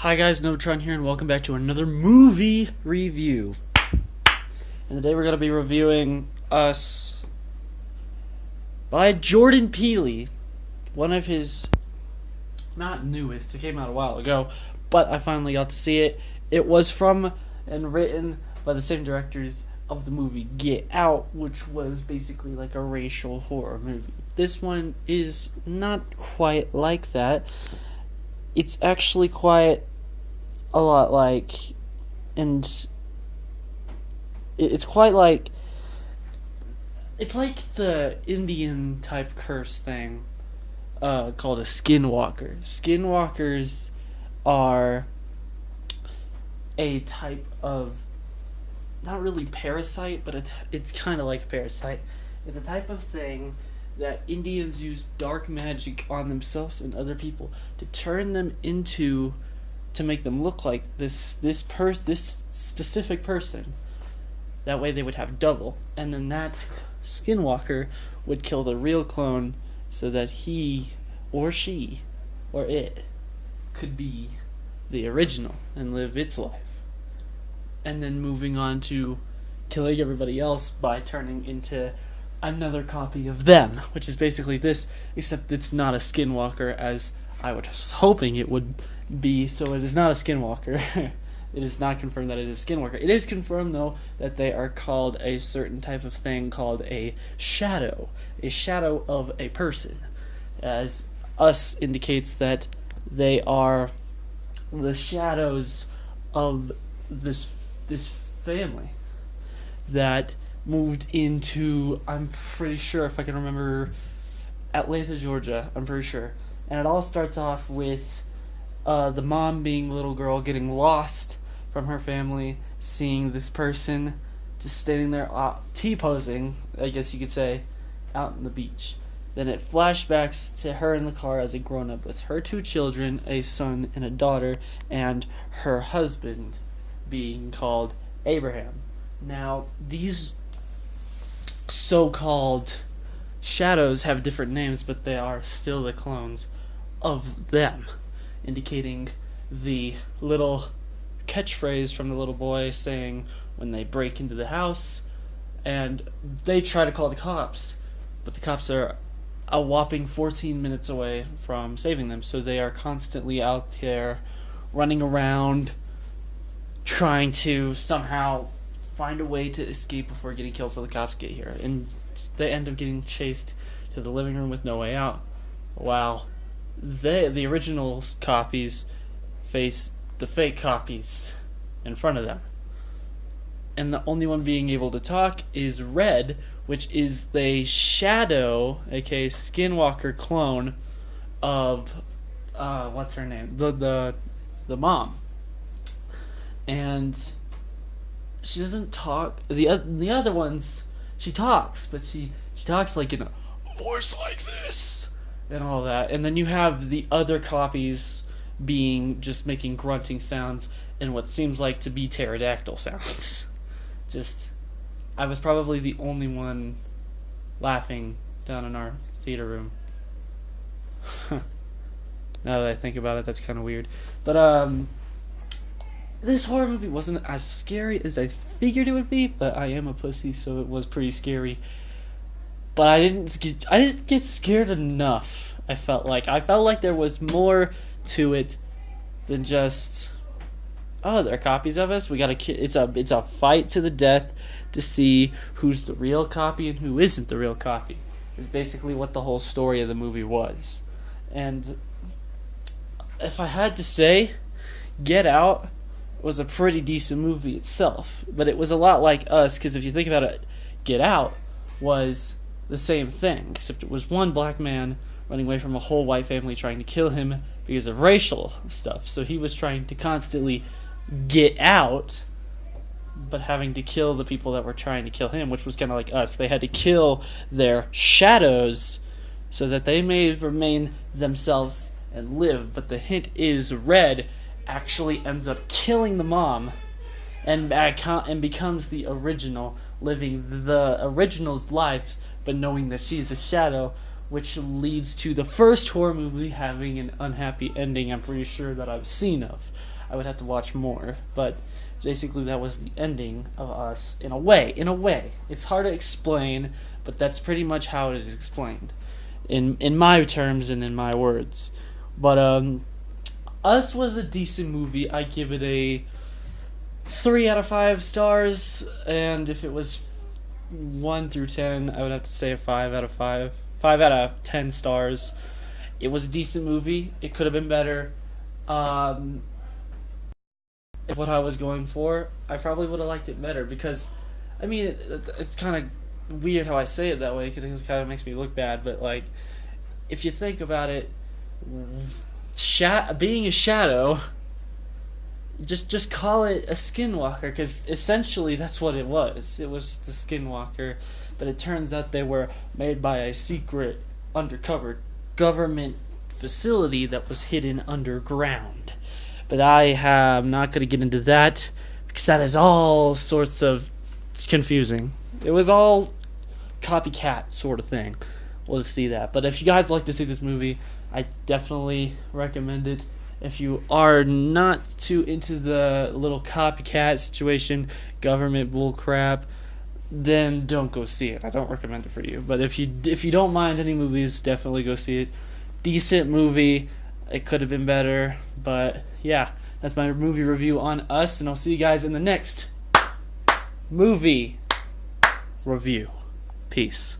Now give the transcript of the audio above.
Hi guys, Novotron here, and welcome back to another movie review. And today we're going to be reviewing Us by Jordan Peele. One of his, not newest, it came out a while ago, but I finally got to see it. It was from and written by the same directors of the movie Get Out, which was basically like a racial horror movie. This one is not quite like that. It's actually quite a lot like, and it's quite like, it's like the Indian type curse thing called a skinwalker. Skinwalkers are a type of, not really parasite, but it's kind of like a parasite. It's a type of thing that Indians use dark magic on themselves and other people to turn them into, to make them look like this specific person. That way they would have double, and then that skinwalker would kill the real clone so that he or she or it could be the original and live its life. And then moving on to killing everybody else by turning into another copy of them, which is basically this, except it's not a skinwalker as I was hoping it would be. So it is not a skinwalker. It is not confirmed that it is a skinwalker. It is confirmed, though, that they are called a certain type of thing called a shadow of a person, as Us indicates that they are the shadows of this family that moved into, I'm pretty sure, if I can remember, Atlanta, Georgia, I'm pretty sure. And it all starts off with the mom, being a little girl, getting lost from her family, seeing this person just standing there T-posing, I guess you could say, out on the beach. Then it flashbacks to her in the car as a grown-up with her 2 children, a son and a daughter, and her husband being called Abraham. Now, these so-called shadows have different names, but they are still the clones of them, indicating the little catchphrase from the little boy saying when they break into the house and they try to call the cops, but the cops are a whopping 14 minutes away from saving them, so they are constantly out there running around trying to somehow find a way to escape before getting killed so the cops get here, and they end up getting chased to the living room with no way out, while the original copies face the fake copies in front of them. And the only one being able to talk is Red, which is the shadow, aka Skinwalker clone of what's her name? The mom. And she doesn't talk. The other ones, she talks, but she talks like in a voice like this and all that. And then you have the other copies being just making grunting sounds and what seems like to be pterodactyl sounds. I was probably the only one laughing down in our theater room. Now that I think about it, that's kind of weird. But this horror movie wasn't as scary as I figured it would be, but I am a pussy, so it was pretty scary. But I didn't get scared enough. I felt like there was more to it than just, oh, they're copies of us. We gotta it's a fight to the death to see who's the real copy and who isn't the real copy. Is basically what the whole story of the movie was. And if I had to say, Get Out was a pretty decent movie itself, but it was a lot like Us, because if you think about it, Get Out was the same thing, except it was one black man running away from a whole white family trying to kill him because of racial stuff. So he was trying to constantly get out, but having to kill the people that were trying to kill him, which was kind of like Us. They had to kill their shadows so that they may remain themselves and live. But the hint is Red actually ends up killing the mom and becomes the original, living the original's life, but knowing that she is a shadow, which leads to the first horror movie having an unhappy ending. I'm pretty sure that I've seen of. I would have to watch more, but basically that was the ending of Us in a way. In a way, it's hard to explain, but that's pretty much how it is explained, in my terms and in my words. But Us was a decent movie. I give it a 3 out of 5 stars, and if it was 1 through 10, I would have to say a 5 out of 5. 5 out of 10 stars. It was a decent movie. It could have been better. What I was going for, I probably would have liked it better because, I mean, it's kind of weird how I say it that way because it kind of makes me look bad. But like, if you think about it, being a shadow, just call it a skinwalker because essentially that's what it was. It was just a skinwalker, but it turns out they were made by a secret undercover government facility that was hidden underground. But I am not going to get into that because that is all sorts of confusing. It was all copycat sort of thing. We'll just see that. But if you guys like to see this movie, I definitely recommend it. If you are not too into the little copycat situation, government bullcrap, then don't go see it. I don't recommend it for you. But if you don't mind any movies, definitely go see it. Decent movie. It could have been better, but yeah, that's my movie review on Us, and I'll see you guys in the next movie review. Peace.